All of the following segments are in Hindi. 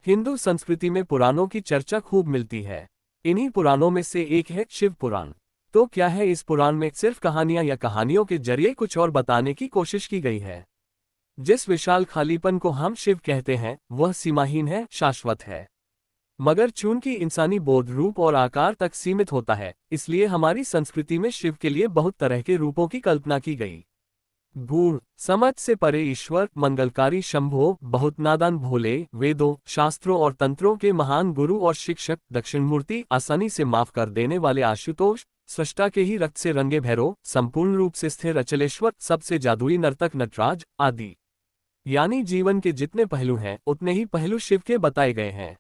हिंदू संस्कृति में पुराणों की चर्चा खूब मिलती है। इन्हीं पुराणों में से एक है शिव पुराण। तो क्या है इस पुराण में सिर्फ कहानियां या कहानियों के जरिए कुछ और बताने की कोशिश की गई है? जिस विशाल खालीपन को हम शिव कहते हैं वह सीमाहीन है, शाश्वत है। मगर चूंकि इंसानी बोध रूप और आकार तक सीमित होता है, इसलिए हमारी संस्कृति में शिव के लिए बहुत तरह के रूपों की कल्पना की गई। गूढ़ समझ से परे ईश्वर, मंगलकारी शंभो, बहुत नादान भोले, वेदों, शास्त्रों और तंत्रों के महान गुरु और शिक्षक, दक्षिणमूर्ति, आसानी से माफ कर देने वाले आशुतोष, सृष्टा के ही रक्त से रंगे भैरव, संपूर्ण रूप से स्थिर अचलेश्वर, सबसे जादुई नर्तक नटराज आदि। यानी जीवन के जितने पहलू हैं उतने ही पहलू शिव के बताए गए हैं।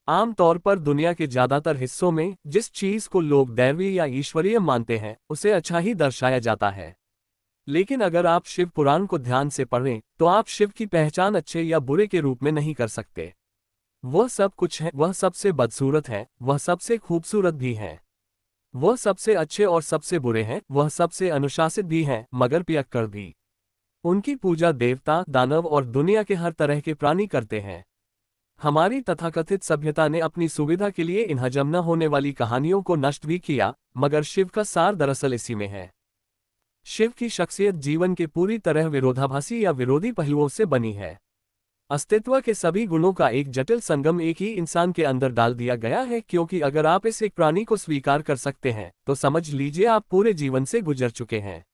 आमतौर पर दुनिया के ज्यादातर हिस्सों में जिस चीज को लोग दैवीय या ईश्वरीय मानते हैं उसे अच्छा ही दर्शाया जाता है। लेकिन अगर आप शिव पुराण को ध्यान से पढ़ें तो आप शिव की पहचान अच्छे या बुरे के रूप में नहीं कर सकते। वह सब कुछ है, वह सबसे बदसूरत है, वह सबसे खूबसूरत भी है। वह सबसे अच्छे और सबसे बुरे हैं, वह सबसे अनुशासित भी हैं, मगर पियक्कड़ भी। उनकी पूजा देवता, दानव और दुनिया के हर तरह के प्राणी करते हैं। हमारी तथाकथित सभ्यता ने अपनी सुविधा के लिए इन हजम न होने वाली कहानियों को नष्ट भी किया, मगर शिव का सार दरअसल इसी में है। शिव की शख्सियत जीवन के पूरी तरह विरोधाभासी या विरोधी पहलुओं से बनी है। अस्तित्व के सभी गुणों का एक जटिल संगम एक ही इंसान के अंदर डाल दिया गया है, क्योंकि अगर आप इस एक प्राणी को स्वीकार कर सकते हैं तो समझ लीजिए आप पूरे जीवन से गुजर चुके हैं।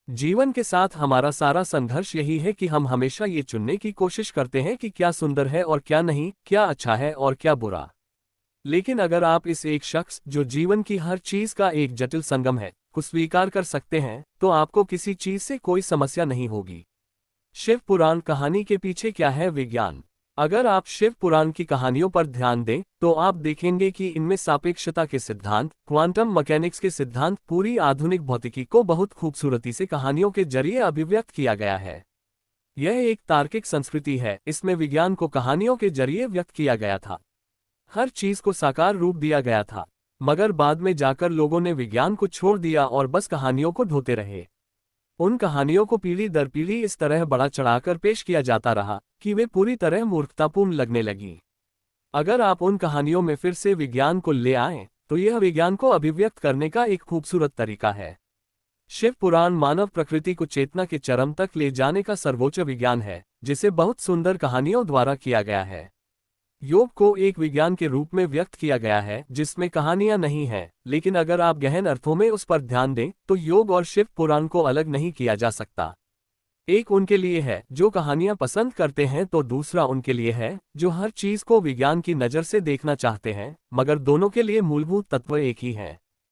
जीवन के साथ हमारा सारा संघर्ष यही है कि हम हमेशा ये चुनने की कोशिश करते हैं कि क्या सुंदर है और क्या नहीं, क्या अच्छा है और क्या बुरा। लेकिन अगर आप इस एक शख्स, जो जीवन की हर चीज का एक जटिल संगम है, को स्वीकार कर सकते हैं तो आपको किसी चीज से कोई समस्या नहीं होगी। शिव पुराण कहानी के पीछे क्या है विज्ञान? अगर आप शिव पुराण की कहानियों पर ध्यान दें तो आप देखेंगे कि इनमें सापेक्षता के सिद्धांत, क्वांटम मैकेनिक्स के सिद्धांत, पूरी आधुनिक भौतिकी को बहुत खूबसूरती से कहानियों के जरिए अभिव्यक्त किया गया है। यह एक तार्किक संस्कृति है, इसमें विज्ञान को कहानियों के जरिए व्यक्त किया गया था। हर चीज को साकार रूप दिया गया था, मगर बाद में जाकर लोगों ने विज्ञान को छोड़ दिया और बस कहानियों को ढोते रहे। उन कहानियों को पीढ़ी दर पीढ़ी इस तरह बढ़ा चढ़ाकर पेश किया जाता रहा कि वे पूरी तरह मूर्खतापूर्ण लगने लगी। अगर आप उन कहानियों में फिर से विज्ञान को ले आएं, तो यह विज्ञान को अभिव्यक्त करने का एक खूबसूरत तरीका है। शिव पुराण मानव प्रकृति को चेतना के चरम तक ले जाने का सर्वोच्च विज्ञान है, जिसे बहुत सुंदर कहानियों द्वारा किया गया है। योग को एक विज्ञान के रूप में व्यक्त किया गया है जिसमें कहानियां नहीं हैं, लेकिन अगर आप गहन अर्थों में उस पर ध्यान दें तो योग और शिव पुराण को अलग नहीं किया जा सकता। एक उनके लिए है जो कहानियां पसंद करते हैं, तो दूसरा उनके लिए है जो हर चीज को विज्ञान की नज़र से देखना चाहते हैं, मगर दोनों के लिए मूलभूत तत्व एक ही है।